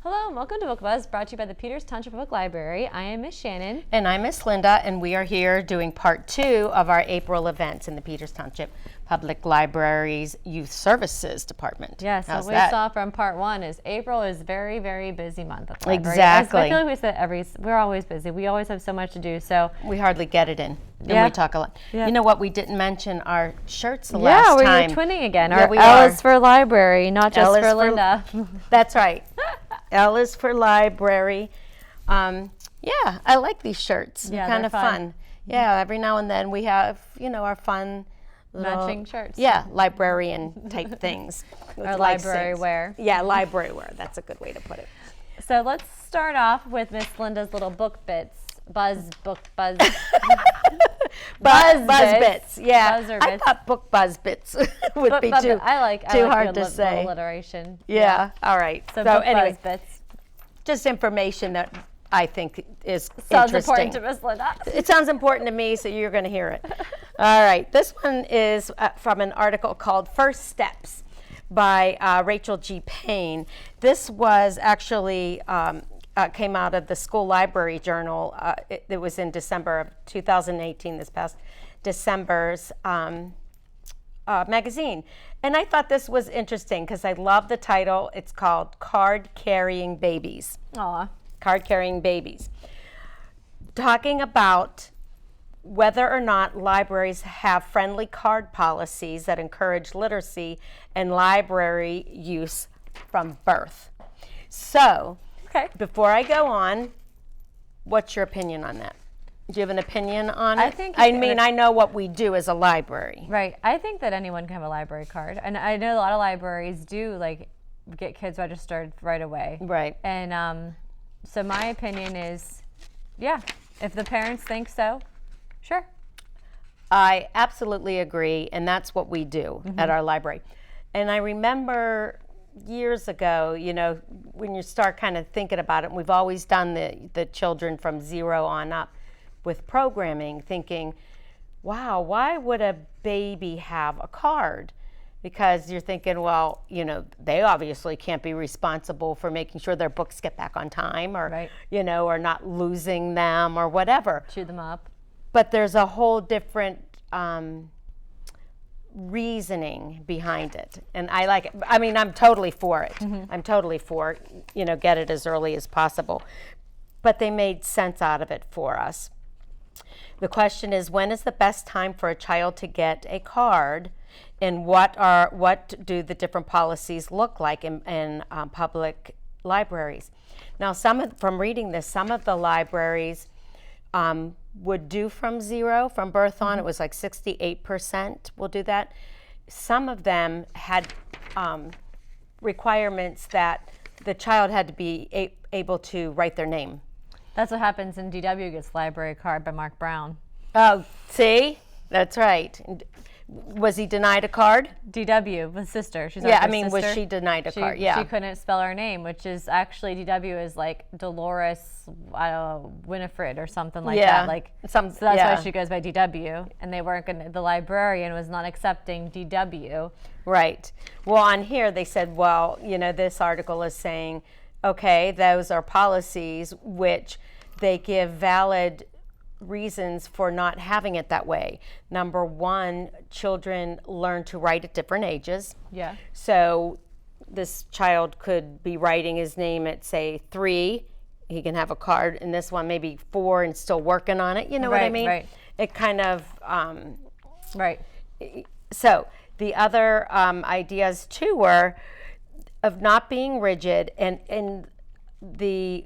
Hello and welcome to Book Buzz, brought to you by the Peters Township Public Library. I am Miss Shannon. And I'm Miss Linda, and we are here doing part 2 of our April events in the Peters Township Public Library's Youth Services Department. Yes, How's what we saw from part 1 is April is very, very busy month at the library. Exactly. I feel like we said we're always busy. We always have so much to do, so. We hardly get it in. And Yeah. we talk a lot. Yeah. You know what, we didn't mention our shirts the last time. Yeah, we're twinning again. Yeah, Our we L are. is for library, not just L is for for- Linda. That's right. L is for library. Yeah, I like these shirts. Yeah, Kind they're of fun. fun. Yeah, every now and then we have, our fun little, Matching shirts. Yeah, librarian type things. Or library wear. Yeah, library wear. That's a good way to put it. So let's start off with Miss Linda's little book bits. Buzz. Buzz bits. bits. Yeah, Buzzer I bits. thought book buzz bits would be too I like hard the to say. alliteration. Yeah. All right. So, So book anyway, buzz bits. just information that I think is Sounds interesting. important to Miss Linda. It sounds important to me, so you're going to hear it. All right. This one is from an article called First Steps by Rachel G. Payne. This was actually came out of the School Library Journal. It was in December of 2018, this past December's magazine. And I thought this was interesting because I love the title. It's called Card Carrying Babies. Aw. Card Carrying Babies. Talking about whether or not libraries have friendly card policies that encourage literacy and library use from birth. So, Okay. before I go on, what's your opinion on that? Do you have an opinion on it? I think I mean, I know what we do as a library. Right. I think that anyone can have a library card. And I know a lot of libraries do get kids registered right away. Right. And so my opinion is, yeah, if the parents think so, sure. I absolutely agree, and that's what we do at our library. And I remember years ago, when you start kind of thinking about it, and we've always done the children from 0 on up with programming, thinking, wow, why would a baby have a card? Because you're thinking, well, they obviously can't be responsible for making sure their books get back on time, or, Right. Or not losing them or whatever. Chew them up. But there's a whole different reasoning behind it, and I like it. I mean, I'm totally for it. I'm totally for, get it as early as possible. But they made sense out of it for us. The question is, when is the best time for a child to get a card, and what do the different policies look like in public libraries? Now, from reading this, some of the libraries would do from 0, from birth on. It was like 68% will do that. Some of them had requirements that the child had to be able to write their name. That's what happens in DW gets library card by Mark Brown. Oh, see? That's right. Was he denied a card? DW, his sister. She's Yeah, our I mean, was sister. she denied a card? Yeah. She couldn't spell her name, which is actually DW is like Dolores Winifred or something like Yeah. that. So that's yeah. why she goes by DW, and they weren't gonna. The librarian was not accepting DW. Right. Well, on here they said, well, this article is saying, okay, those are policies which they give valid reasons for not having it that way. Number one, children learn to write at different ages. Yeah. So this child could be writing his name at, say, 3. He can have a card, and this one maybe 4 and still working on it. You know what I Right, mean? right. It kind of... Right. So the other ideas, too, were of not being rigid, and the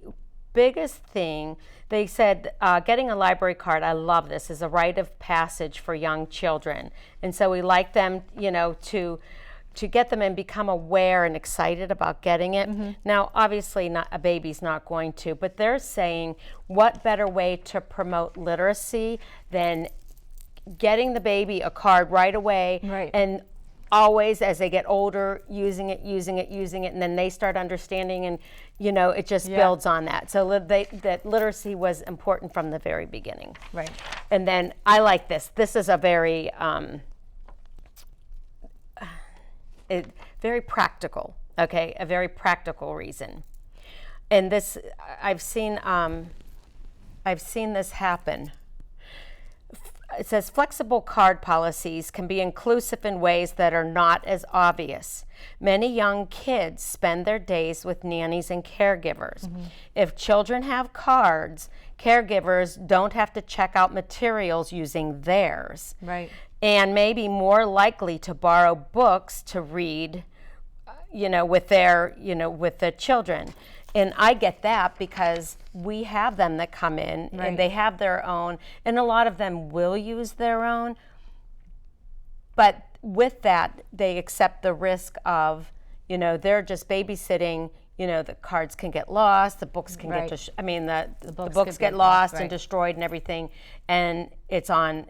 biggest thing, they said getting a library card, I love this, is a rite of passage for young children. And so we like them, to get them and become aware and excited about getting it. Now, obviously, a baby's not going to, but they're saying what better way to promote literacy than getting the baby a card right away, Right. and always as they get older using it, and then they start understanding, and it just builds on that. So that literacy was important from the very beginning. Right. And then I like this. This is a very, very practical, okay? A very practical reason. And this, I've seen this happen. It says flexible card policies can be inclusive in ways that are not as obvious. Many young kids spend their days with nannies and caregivers. If children have cards, caregivers don't have to check out materials using theirs. Right. And may be more likely to borrow books to read, with the children. And I get that because we have them that come in and they have their own, and a lot of them will use their own. But with that, they accept the risk of, they're just babysitting. The cards can get lost, the books can get, the books get lost and destroyed and everything, and it's on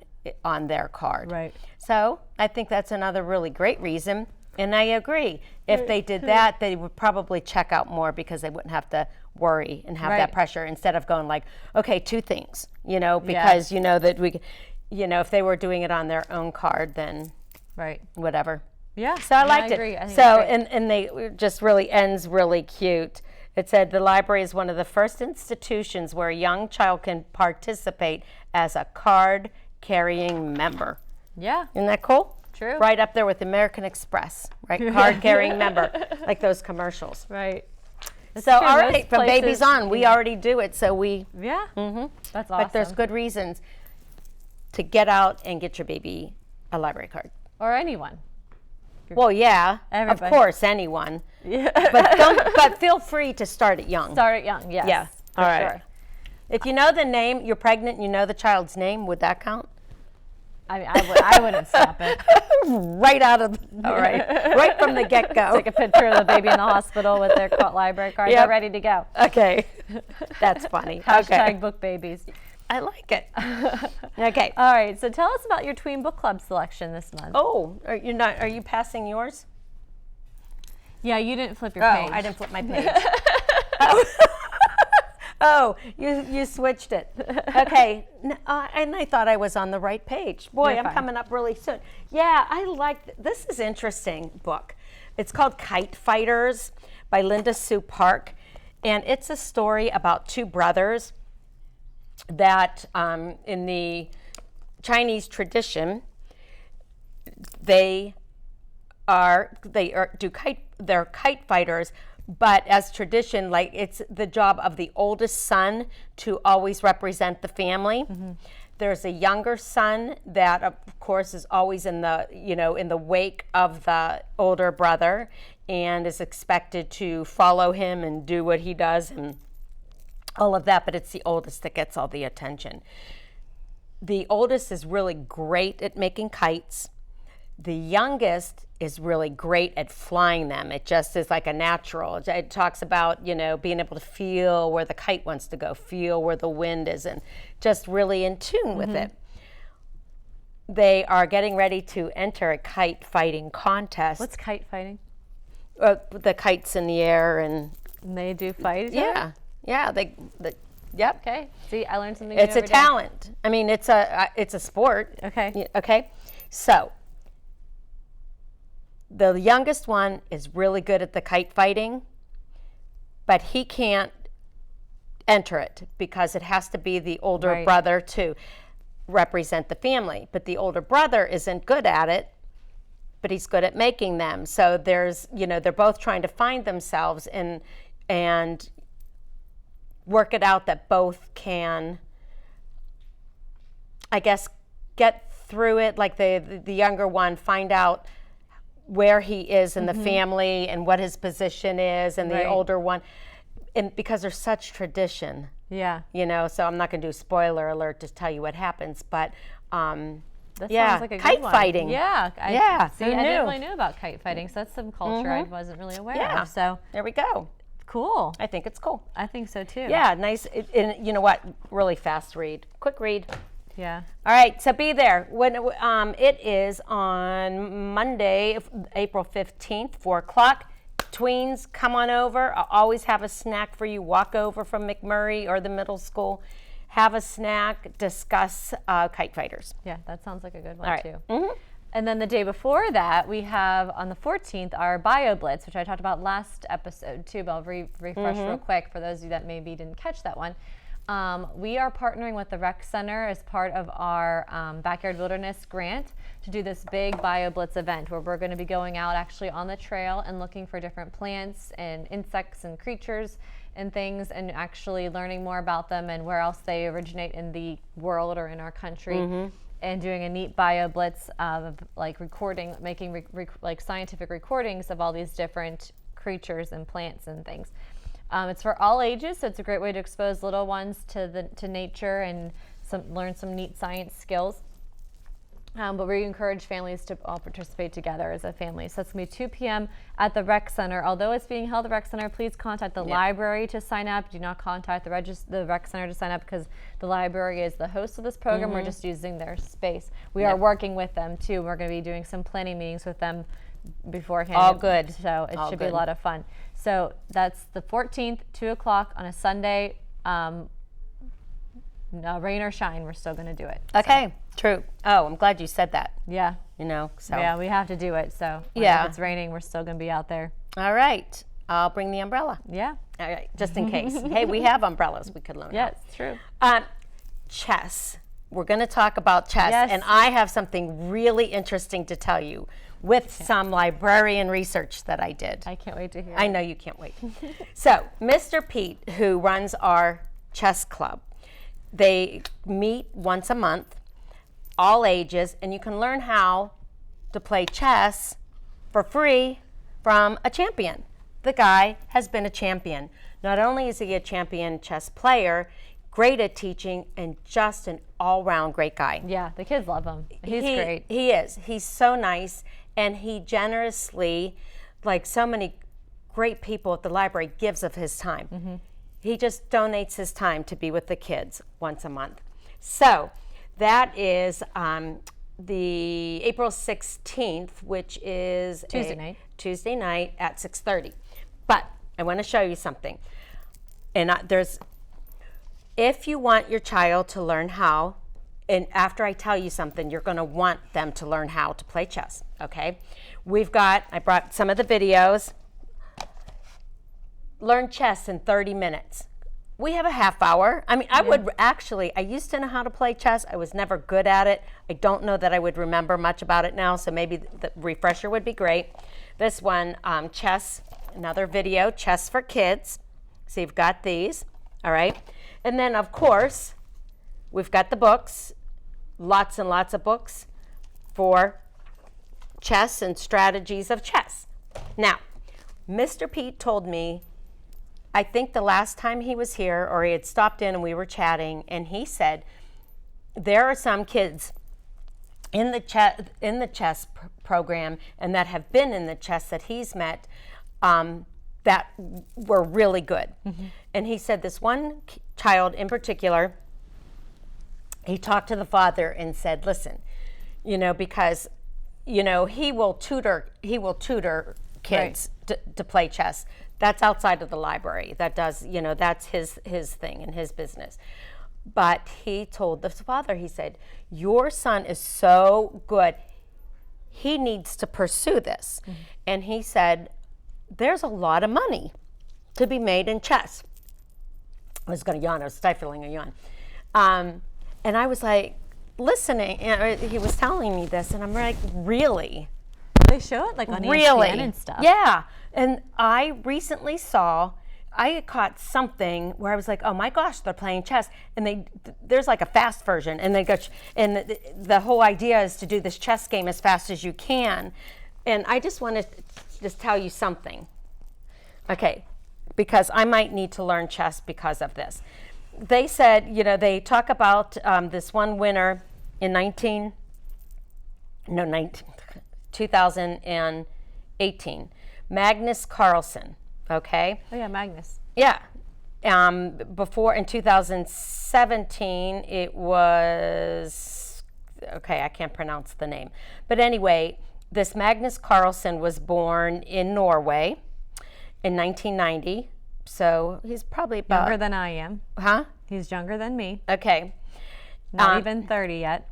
their card. Right. So I think that's another really great reason. And I agree. If they did that, they would probably check out more because they wouldn't have to worry and have that pressure instead of going like, okay, 2 things, because that we, if they were doing it on their own card, then whatever. Yeah. So I liked I agree. it. I think So, it's great. and they just really ends really cute. It said the library is one of the first institutions where a young child can participate as a card carrying member. Yeah. Isn't that cool? True. Right up there with American Express, right? Card carrying member, like those commercials. Right. That's So, true. all Most right, from places, babies on, we already do it. So we, Yeah. That's awesome. but there's good reasons to get out and get your baby a library card. Or anyone. Well, yeah, Everybody. of course, anyone. Yeah. But feel free to start it young. Start it young. Yes. Yeah. For All right. sure. If you know the name, you're pregnant, you know the child's name, would that count? I mean, I wouldn't stop it. Right out of, all right, right from the get-go. Take a picture of the baby in the hospital with their library card. Yep. They're ready to go. Okay, that's funny. Hashtag Okay, book babies. I like it. Okay. All right. So tell us about your Tween book club selection this month. Oh, are you passing yours? Yeah, you didn't flip your Oh, page. I didn't flip my page. Oh, you switched it. Okay, and I thought I was on the right page. Boy, You're I'm fine. coming up really soon. Yeah, I like, this is interesting book. It's called Kite Fighters by Linda Sue Park, and it's a story about 2 brothers that in the Chinese tradition, they're kite fighters. But as tradition, like it's the job of the oldest son to always represent the family. There's a younger son that, of course, is always in the wake of the older brother and is expected to follow him and do what he does and all of that. But it's the oldest that gets all the attention. The oldest is really great at making kites. The youngest is really great at flying them. It just is like a natural. It talks about, being able to feel where the kite wants to go, feel where the wind is, and just really in tune with it. They are getting ready to enter a kite fighting contest. What's kite fighting? The kites in the air and They do fight each other? yeah, yep. Okay. See, I learned something It's new a every day. talent. I mean, it's a sport. Okay. Okay. So the youngest one is really good at the kite fighting, but he can't enter it because it has to be the older brother to represent the family. But the older brother isn't good at it, but he's good at making them. So there's, they're both trying to find themselves and work it out that both can, I guess, get through it. Like the younger one, find out where he is in the family and what his position is, and the older one, and because there's such tradition. Yeah. So I'm not going to do spoiler alert to tell you what happens, but That yeah, sounds like a kite good one. fighting. Yeah. Who I didn't knew? really know about kite fighting, so that's some culture I wasn't really aware of. So there we go. cool. I think it's cool. I think so too. Yeah, nice. And you know what? Really fast read. Quick read. Yeah. All right, so be there. When it is on Monday, April 15th, 4 o'clock. Tweens, come on over. I'll always have a snack for you. Walk over from McMurray or the middle school. have a snack, discuss kite fighters. Yeah, that sounds like a good one All right. too. Mm-hmm. And then the day before that, we have on the 14th our Bio Blitz, which I talked about last episode too, but I'll refresh real quick for those of you that maybe didn't catch that one. We are partnering with the Rec Center as part of our Backyard Wilderness grant to do this big Bio Blitz event where we're going to be going out actually on the trail and looking for different plants and insects and creatures and things, and actually learning more about them and where else they originate in the world or in our country. And doing a neat bio blitz of like recording, making like scientific recordings of all these different creatures and plants and things. It's for all ages, so it's a great way to expose little ones to nature and learn some neat science skills. But we encourage families to all participate together as a family. So it's going to be 2 p.m. at the Rec Center. Although it's being held at the Rec Center, please contact the library to sign up. Do not contact the Rec Center to sign up because the library is the host of this program. We're just using their space. We are working with them too. We're going to be doing some planning meetings with them beforehand. All good. So it should be a lot of fun. So that's the 14th, 2 o'clock on a Sunday. No, rain or shine, we're still going to do it. Okay, true. Oh, I'm glad you said that. Yeah. So. Yeah, we have to do it. So if it's raining, we're still going to be out there. All right. I'll bring the umbrella. Yeah. All right, just in case. Hey, we have umbrellas we could loan Yeah, out. it's true. Chess. We're going to talk about chess, and I have something really interesting to tell you with some librarian research that I did. I can't wait to hear I know you can't wait. So, Mr. Pete, who runs our chess club, they meet once a month, all ages, and you can learn how to play chess for free from a champion. The guy has been a champion. Not only is he a champion chess player, great at teaching, and just an all-round great guy. Yeah, the kids love him. He's great. He is. He's so nice, and he generously, like so many great people at the library, gives of his time. He just donates his time to be with the kids once a month. So that is the April 16th, which is Tuesday night at 6:30. But I want to show you something. And if you want your child to learn how, and after I tell you something, you're going to want them to learn how to play chess, okay? I brought some of the videos. Learn chess in 30 minutes. We have a half hour. I mean, I used to know how to play chess. I was never good at it. I don't know that I would remember much about it now, so maybe the refresher would be great. This one, chess, another video, chess for kids. So you've got these, all right? And then, of course, we've got the books, lots and lots of books for chess and strategies of chess. Now, Mr. Pete told me, I think the last time he was here, or he had stopped in and we were chatting, and he said there are some kids in the chess program and that have been in the chess that he's met that were really good. And he said this one child in particular, he talked to the father and said, listen, because he will tutor kids to play chess. That's outside of the library. That's his thing and his business. But he told the father, he said, your son is so good. He needs to pursue this. And he said, there's a lot of money to be made in chess. I was going to yawn. I was stifling a yawn. And I was like, listening. He was telling me this, and I'm like, really? They show it like on ESPN and stuff. Yeah. And I recently I caught something where I was like, oh my gosh, they're playing chess. And there's like a fast version. And the whole idea is to do this chess game as fast as you can. And I just want to just tell you something. Okay, because I might need to learn chess because of this. They said, they talk about this one winner in 2018, Magnus Carlsen, okay? Oh yeah, Magnus. Yeah. Before, in 2017, it was, okay, I can't pronounce the name. But anyway, this Magnus Carlsen was born in Norway in 1990. So he's probably about... Younger than I am. Huh? He's younger than me. Okay. Not even 30 yet.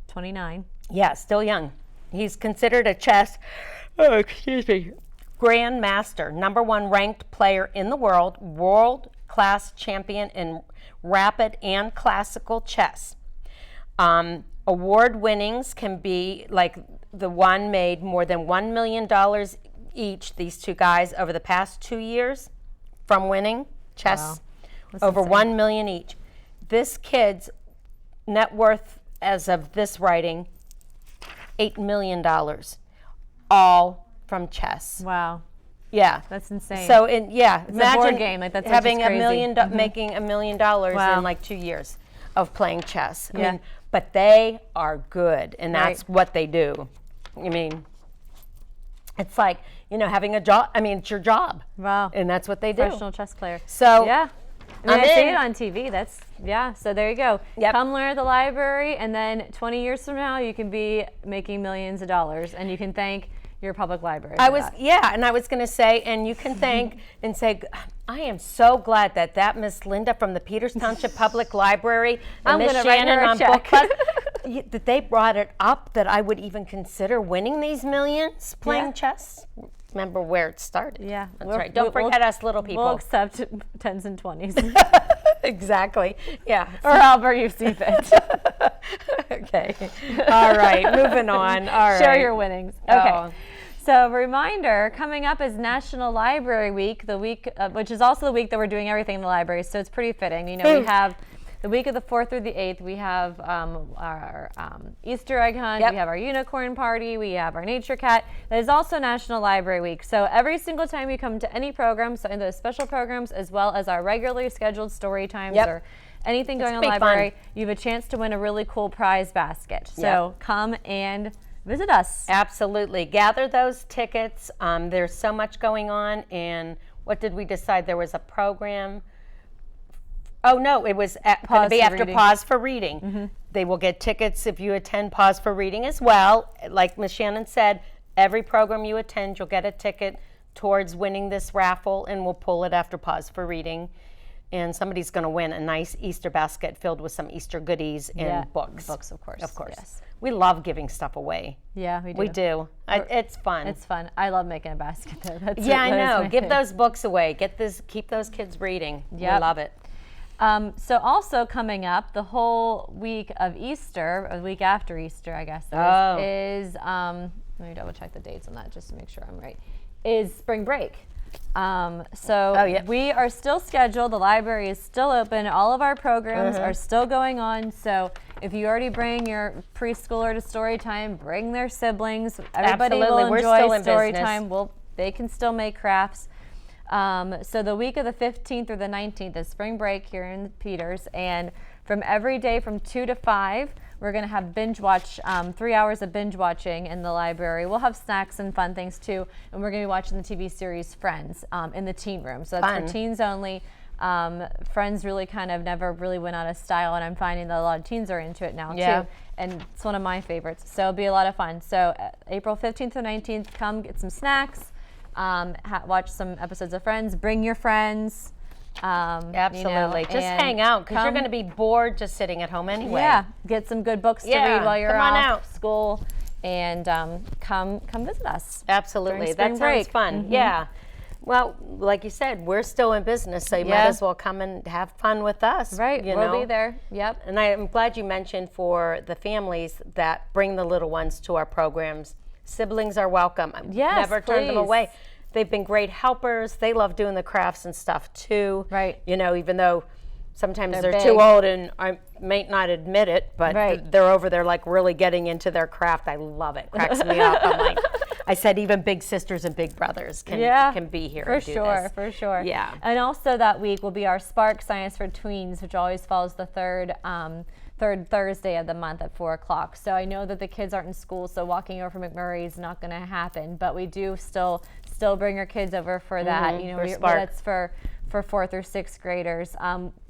29. Yeah, still young. He's considered a chess, grandmaster, #1 ranked player in the world-class champion in rapid and classical chess. Award winnings can be like the one made more than $1 million each, these two guys, over the past 2 years from winning chess. Wow. Over $1 million each. This kid's net worth as of this writing, $8 million, all from chess. Wow. Yeah. That's insane. So, imagine a board game. Like, that's having just crazy. making $1 million in like 2 years of playing chess. I Yeah. mean, but they are good, and that's Right. what they do. I mean, it's like, having a job. I mean, it's your job. Wow. And that's what they do. Professional chess player. So, yeah. I mean, I'm I see in. it on TV. So there you go. Yep. Come learn at the library, and then 20 years from now, you can be making millions of dollars, and you can thank your public library. and I was going to say, and you can thank and say, I am so glad that Miss Linda from the Peters Township Public Library and Miss Shannon on Book Club, that they brought it up that I would even consider winning these millions playing chess. Remember where it started. Yeah. That's right. Don't forget us little people. We'll accept 10s and 20s. Exactly. Yeah. Or however you see fit. Okay. All right. Moving on. All right. Share your winnings. Okay. Oh. So, reminder, coming up is National Library Week, the week, which is also the week that we're doing everything in the library. So it's pretty fitting. We have the week of the 4th through the 8th. We have our Easter egg hunt. Yep. We have our unicorn party. We have our nature cat. That is also National Library Week. So every single time you come to any program, so in those special programs, as well as our regularly scheduled story times or anything going on in the library, you have a chance to win a really cool prize basket. So come and visit us. Absolutely. Gather those tickets. There's so much going on. And what did we decide? There was a program. Oh, no, it was going to be after Pause for Reading. Mm-hmm. They will get tickets if you attend Pause for Reading as well. Like Ms. Shannon said, every program you attend, you'll get a ticket towards winning this raffle, and we'll pull it after Pause for Reading. And somebody's going to win a nice Easter basket filled with some Easter goodies and books. Books, of course. Of course. Yes. We love giving stuff away. Yeah, we do. We do. It's fun. It's fun. I love making a basket, though. I know. Give those books away. Keep those kids reading. Yep. We love it. So also coming up, the whole week of Easter, a week after Easter, I guess, is let me double check the dates on that just to make sure I'm right, is spring break. We are still scheduled. The library is still open. All of our programs are still going on. So if you already bring your preschooler to story time, bring their siblings. Everybody will enjoy story time. They can still make crafts. So the week of the 15th through the 19th is spring break here in Peters, and from every day from 2 to 5, we're going to have binge watch, 3 hours of binge watching in the library. We'll have snacks and fun things too, and we're going to be watching the TV series Friends in the teen room. So that's for teens only. Friends really kind of never really went out of style, and I'm finding that a lot of teens are into it now too. And it's one of my favorites, so it'll be a lot of fun. So April 15th to 19th, come get some snacks. Watch some episodes of Friends. Bring your friends. Absolutely. Just hang out because you're going to be bored just sitting at home anyway. Yeah. Get some good books to read while you're off school, and come visit us. Absolutely. That sounds fun. Mm-hmm. Yeah. Well, like you said, we're still in business, so you might as well come and have fun with us. Right. We'll be there. Yep. And I'm glad you mentioned for the families that bring the little ones to our programs. Siblings are welcome. Yes, never turn them away. They've been great helpers. They love doing the crafts and stuff too. Right. Even though sometimes they're big. too old and I may not admit it, but they're over there like really getting into their craft. I love it. Cracks me up. I'm like, I said even big sisters and big brothers can be here and do this. For sure. Yeah. And also that week will be our Spark Science for Tweens, which always falls the third Thursday of the month at 4 o'clock. So I know that the kids aren't in school, so walking over from McMurray is not going to happen. But we do still bring our kids over for that. For Spark. That's for 4th through 6th graders.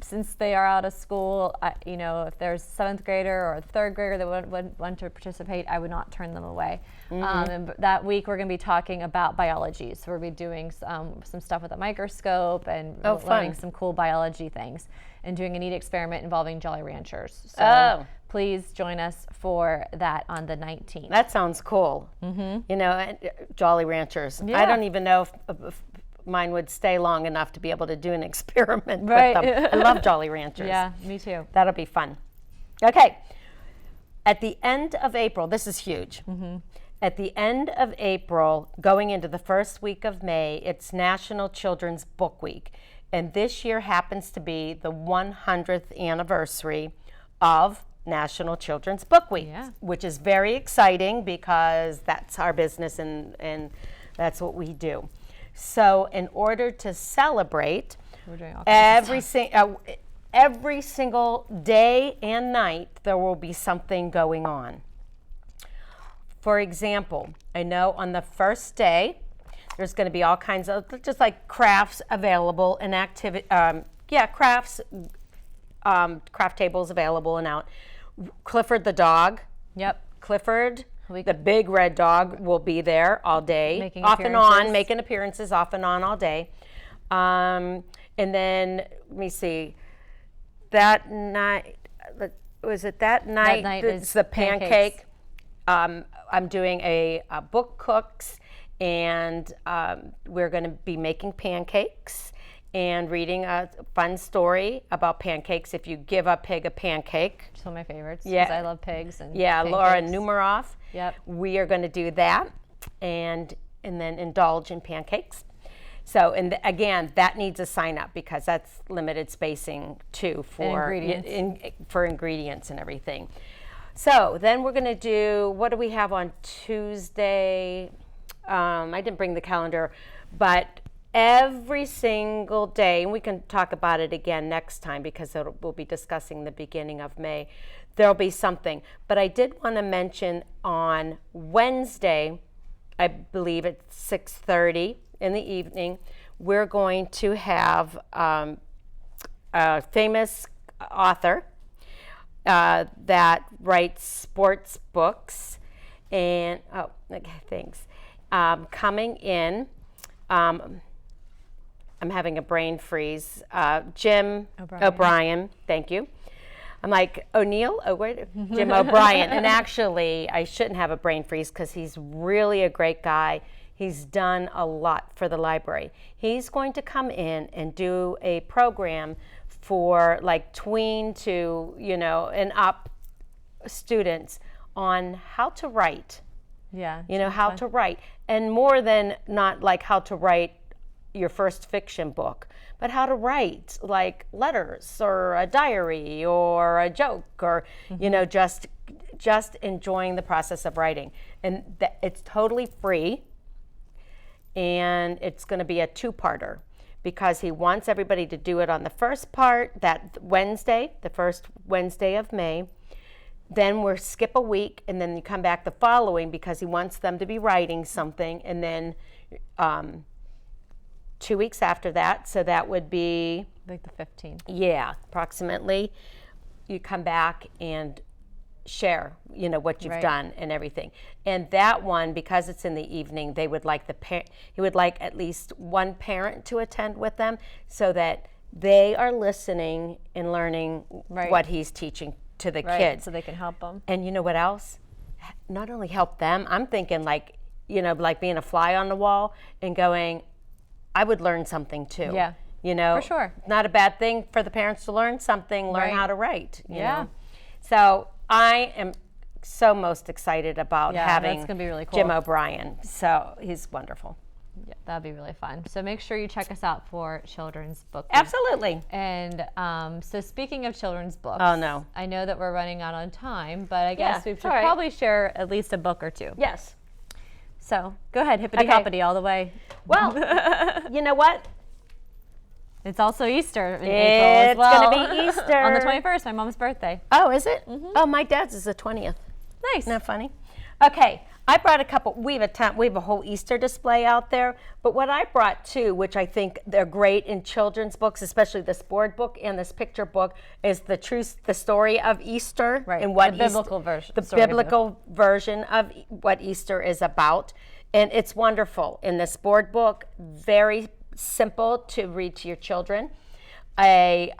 Since they are out of school, if there's a 7th grader or a 3rd grader that would want to participate, I would not turn them away. And that week we're going to be talking about biology. So we'll be doing some stuff with a microscope and learning some cool biology things and doing a neat experiment involving Jolly Ranchers. So please join us for that on the 19th. That sounds cool. Jolly Ranchers. Yeah. I don't even know if mine would stay long enough to be able to do an experiment with them. I love Jolly Ranchers. Yeah, me too. That'll be fun. Okay. At the end of April, this is huge. At the end of April, going into the first week of May, it's National Children's Book Week. And this year happens to be the 100th anniversary of National Children's Book Week, which is very exciting because that's our business and that's what we do. So in order to celebrate, we're doing all every single day and night, there will be something going on. For example, I know on the first day, there's going to be all kinds of just like crafts available and crafts, craft tables available and out. Clifford the dog. Yep. Clifford, the big red dog, will be there all day, making appearances off and on all day. And then let me see. That night, was it that night? That night it's is the pancake. I'm doing a book cooks, and we're going to be making pancakes and reading a fun story about pancakes. If you give a pig a pancake. It's one of my favorites because I love pigs. And pancakes. Laura Numeroff. Yep. We are going to do that and then indulge in pancakes. So, and again, that needs a sign up because that's limited spacing too for ingredients and everything. So then we're going to do, what do we have on Tuesday? I didn't bring the calendar, but every single day, and we can talk about it again next time because we'll be discussing the beginning of May, there'll be something. But I did want to mention on Wednesday, I believe at 6:30 in the evening, we're going to have a famous author that writes sports books and coming in. I'm having a brain freeze. Jim O'Brien, thank you. I'm like, O'Neill? Jim O'Brien. And actually, I shouldn't have a brain freeze because he's really a great guy. He's done a lot for the library. He's going to come in and do a program for like tween to, and up students on how to write. Yeah. How to write. And more than not like how to write your first fiction book, but how to write like letters or a diary or a joke or, just enjoying the process of writing. And it's totally free. And it's going to be a two-parter because he wants everybody to do it on the first part, that Wednesday, the first Wednesday of May. Then we'll skip a week, and then you come back the following because he wants them to be writing something. And then 2 weeks after that, so that would be... like the 15th. Yeah, approximately. You come back and share, what you've done and everything. And that one, because it's in the evening, they would like he would like at least one parent to attend with them so that they are listening and learning what he's teaching to the kids. So they can help them. And you know what else? Not only help them, I'm thinking like being a fly on the wall and going, I would learn something too. Yeah. For sure. Not a bad thing for the parents to learn something, learn how to write. You know? So I am so most excited about having that's gonna be really cool. Jim O'Brien. So he's wonderful. Yeah, that'd be really fun. So make sure you check us out for Children's Book Week. Absolutely. And so speaking of children's books, oh no, I know that we're running out on time, but I guess we should right. probably share at least a book or two. Yes. So go ahead, hippity-hoppity all the way. Well, you know what? It's also Easter in April as well. It's going to be Easter. On the 21st, my mom's birthday. Oh, is it? Mm-hmm. Oh, my dad's is the 20th. Nice. Isn't that funny? Okay. I brought a couple. We have a whole Easter display out there. But what I brought too, which I think they're great in children's books, especially this board book and this picture book, is the story of Easter, Right. and what The biblical version. the story of biblical version of what Easter is about. And it's wonderful in this board book. Very simple to read to your children. A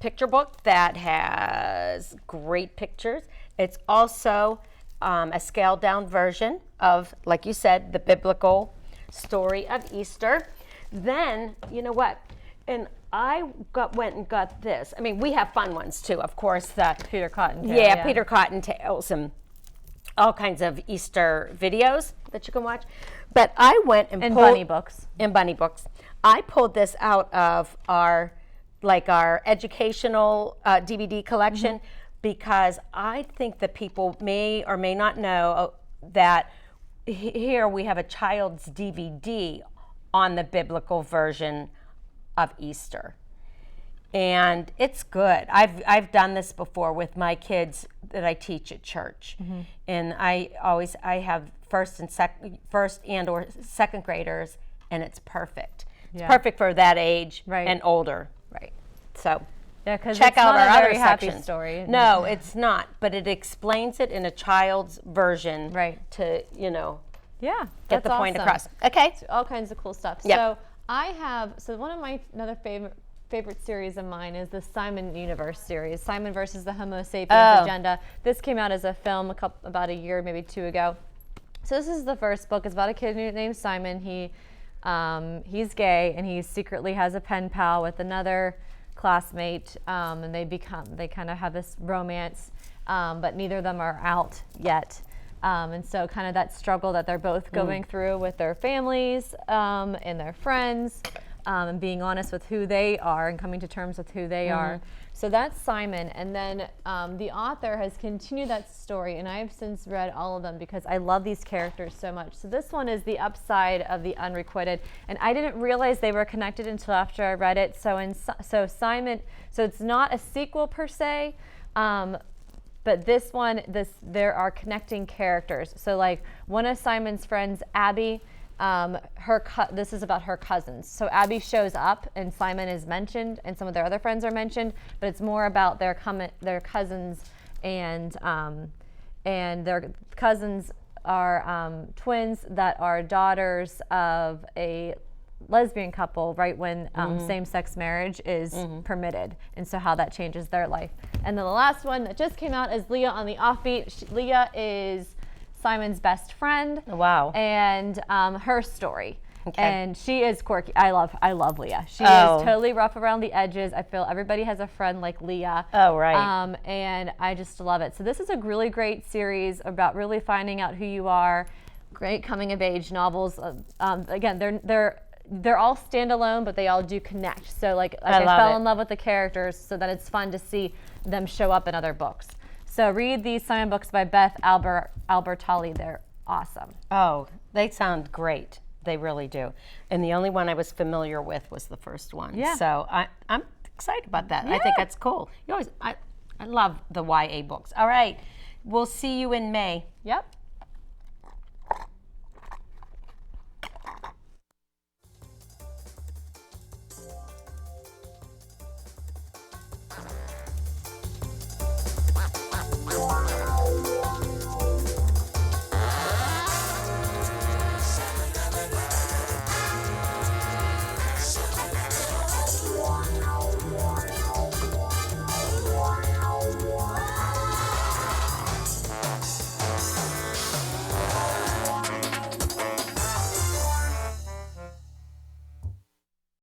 picture book that has great pictures. It's also a scaled down version of, like you said, the biblical story of Easter. Then, you know what? And I went and got this. I mean, we have fun ones too, of course. The Peter Cottontail. Yeah, Peter Cottontails and all kinds of Easter videos that you can watch. But I went and And pulled, bunny books. and bunny books. I pulled this out of our educational DVD collection because I think that people may or may not know that here we have a child's DVD on the biblical version of Easter. And it's good. I've done this before with my kids that I teach at church. And I have first and or second graders, and it's perfect. Yeah. It's perfect for that age Right. and older. Right. So Yeah, because check it's out not our a other very happy sections. story. No, it's not, but it explains it in a child's version Right. to, Yeah. get the that's point awesome. across. Okay. All kinds of cool stuff. Yep. So one of my another favorite series of mine is the Simon Universe series, Simon versus the Homo sapiens agenda. This came out as a film about a year, maybe two ago. So this is the first book. It's about a kid named Simon. He's gay, and he secretly has a pen pal with another classmate, and they kind of have this romance, but neither of them are out yet. And so kind of that struggle that they're both going through with their families and their friends, and being honest with who they are and coming to terms with who they are. So that's Simon. And then the author has continued that story, and I've since read all of them because I love these characters so much. So this one is the upside of the Unrequited, and I didn't realize they were connected until after I read it. So Simon, so it's not a sequel per se, but this one, there are connecting characters. So like one of Simon's friends, Abby, this is about her cousins. So Abby shows up, and Simon is mentioned, and some of their other friends are mentioned, but it's more about their cousins, and their cousins are twins that are daughters of a lesbian couple right when same-sex marriage is permitted, and so how that changes their life. And then the last one that just came out is Leah on the Offbeat. Leah is Simon's best friend. Wow. And her story. Okay. And she is quirky. I love Leah. She is totally rough around the edges. I feel everybody has a friend like Leah. Oh, right. And I just love it. So this is a really great series about really finding out who you are. Great coming of age novels. Again, they're all standalone, but they all do connect. So like I fell in love with the characters, so that it's fun to see them show up in other books. So read these Simon books by Beth Albertalli. They're awesome. Oh, they sound great. They really do. And the only one I was familiar with was the first one. Yeah. So I'm excited about that. I Yeah. think that's cool. I love the YA books. All right. We'll see you in May. Yep.